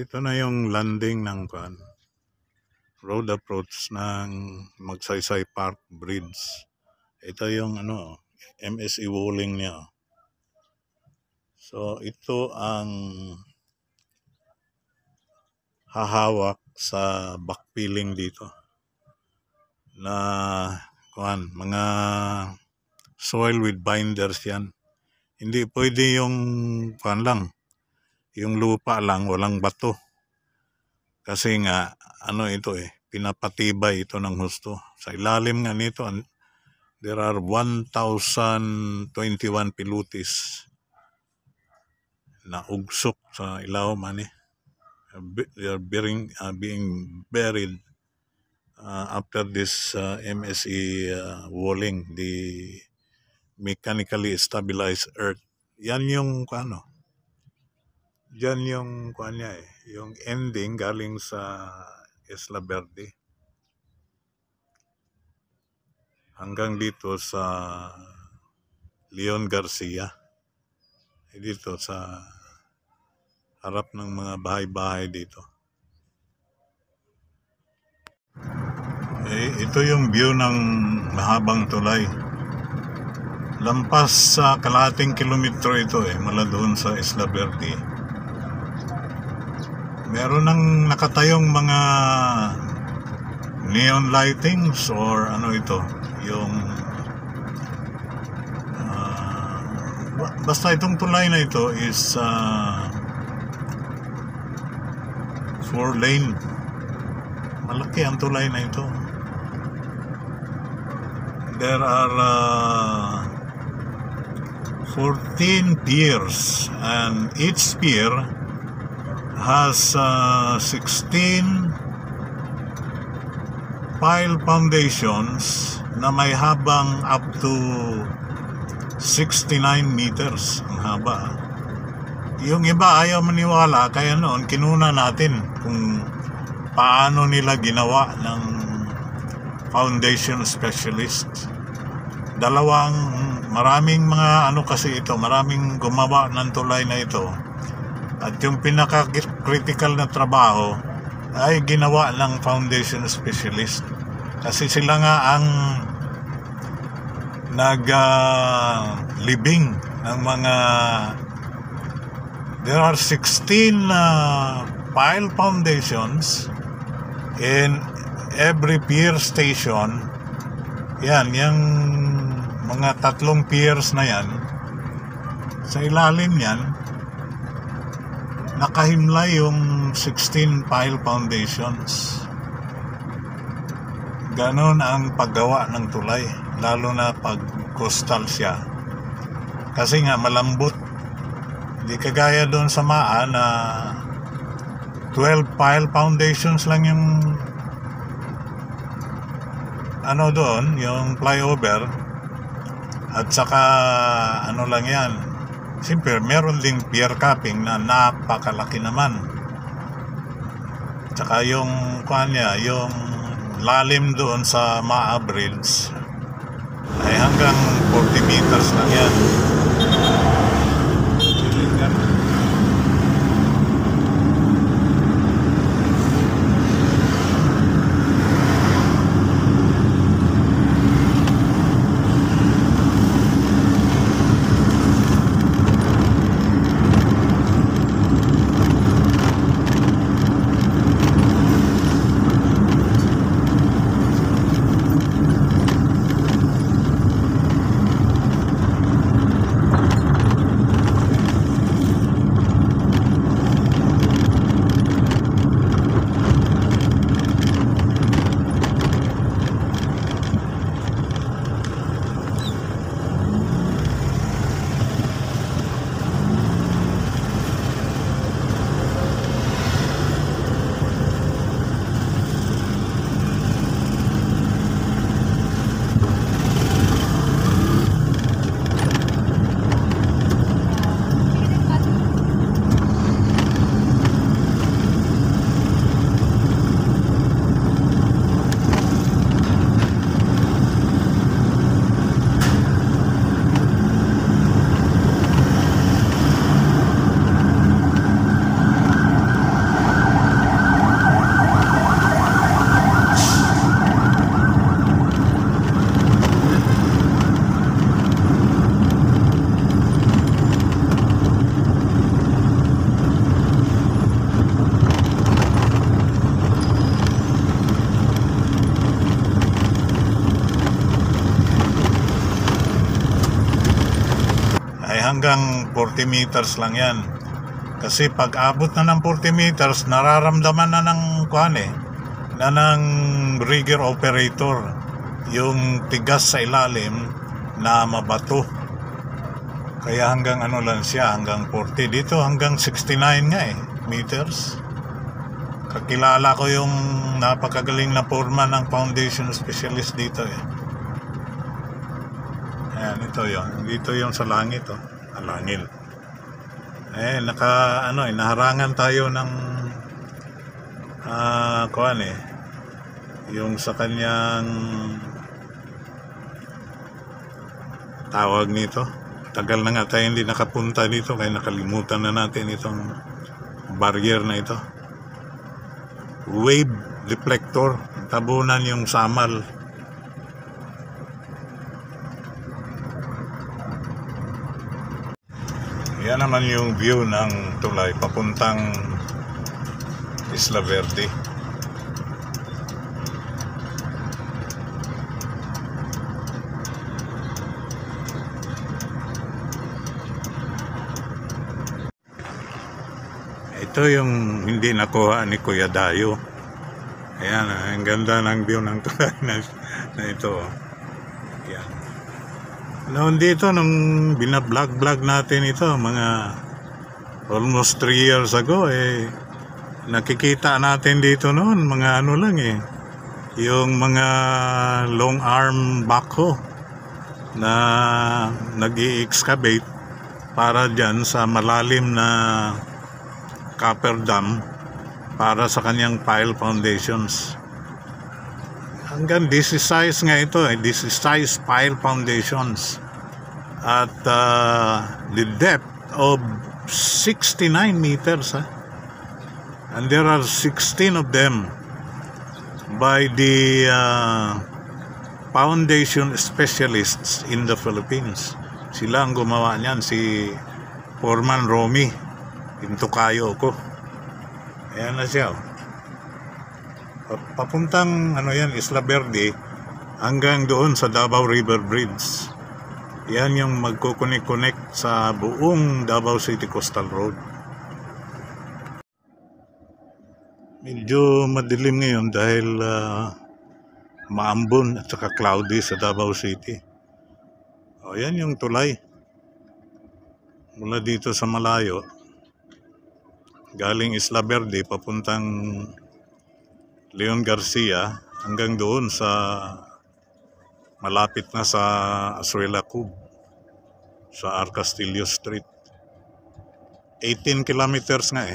ito na yung landing ng road approach ng Magsaysay Park Bridge. Ito yung MSE Wuling niya. So ito ang hahawak sa backfilling dito na mga soil with binders yan. Hindi pwede yung yung lupa lang, walang bato. Kasi nga, ito pinapatibay ito ng husto. Sa ilalim nga nito, there are 1,021 pilutis na ugsok sa ilaw They are being buried after this MSE walling, the mechanically stabilized earth. Yan yung Diyan yung yung ending galing sa Isla Verde hanggang dito sa Leon Garcia. Dito sa harap ng mga bahay-bahay dito. Ito yung view ng mahabang tulay. Lampas sa kalahating kilometro ito mula doon sa Isla Verde. Meron ng nakatayong mga neon lightings or yung basta itong tulay na ito is 4-lane. Malaki ang tulay na ito. There are 14 piers and each pier has 16 pile foundations na may habang up to 69 meters ang haba. Yung iba ayaw maniwala, kaya noon kinuna natin kung paano nila ginawa ng foundation specialist. Maraming mga kasi ito, maraming gumawa ng tulay na ito. At yung pinaka-critical na trabaho ay ginawa ng foundation specialist. Kasi sila nga ang nag-libing ng mga... There are 16 pile foundations in every pier station. Yan, yung mga 3 piers na yan. Sa ilalim yan, nakahimlay yung 16 pile foundations. Ganon ang paggawa ng tulay, lalo na pag coastal siya. Kasi nga malambot. Hindi kagaya doon sa Maa na 12 pile foundations lang yung doon, yung flyover. At saka lang yan. Siyempre, meron ding pier capping na napakalaki naman. Tsaka yung yung lalim doon sa Maa Bridge ay hanggang 40 meters lang yan. hanggang 40 meters lang yan. Kasi pag abot na ng 40 meters, nararamdaman na ng rigger operator yung tigas sa ilalim na mabato. Kaya hanggang lang siya, hanggang 40. Dito hanggang 69 nga meters. Kakilala ko yung napakagaling na foreman ng foundation specialist dito Ayan, ito yun. Dito yung sa langit langit. Naharangan tayo ng yung sa kanyang tawag nito. Tagal na nga tayo hindi nakapunta dito kaya nakalimutan na natin itong barrier na ito. Wave deflector, tabunan yung samal. Yan naman yung view ng tulay papuntang Isla Verde. Ito yung hindi nakuha ni Kuya Dayo. Ayan, ang ganda ng view ng tulay na ito. Ayan. Noon dito, nung binablog natin ito, mga almost 3 years ago, nakikita natin dito noon, mga yung mga long arm backhoe na nag-i-excavate para dyan sa malalim na copper dam para sa kanyang pile foundations. Hanggang this is size nga ito this is size pile foundations at the depth of 69 meters and there are 16 of them by the foundation specialists in the Philippines. Sila ang gumawa niyan, si Foreman Romy Intokayo ko. Ayan na siya papuntang Isla Verde hanggang doon sa Davao River Bridge. Yan yung magkukunik-connect sa buong Davao City Coastal Road. Medyo madilim ngayon dahil maambon at saka cloudy sa Davao City. Yan yung tulay mula dito sa malayo galing Isla Verde papuntang Leon Garcia hanggang doon sa malapit na sa Azuela Cove sa Arcastillo Street. 18 kilometers nga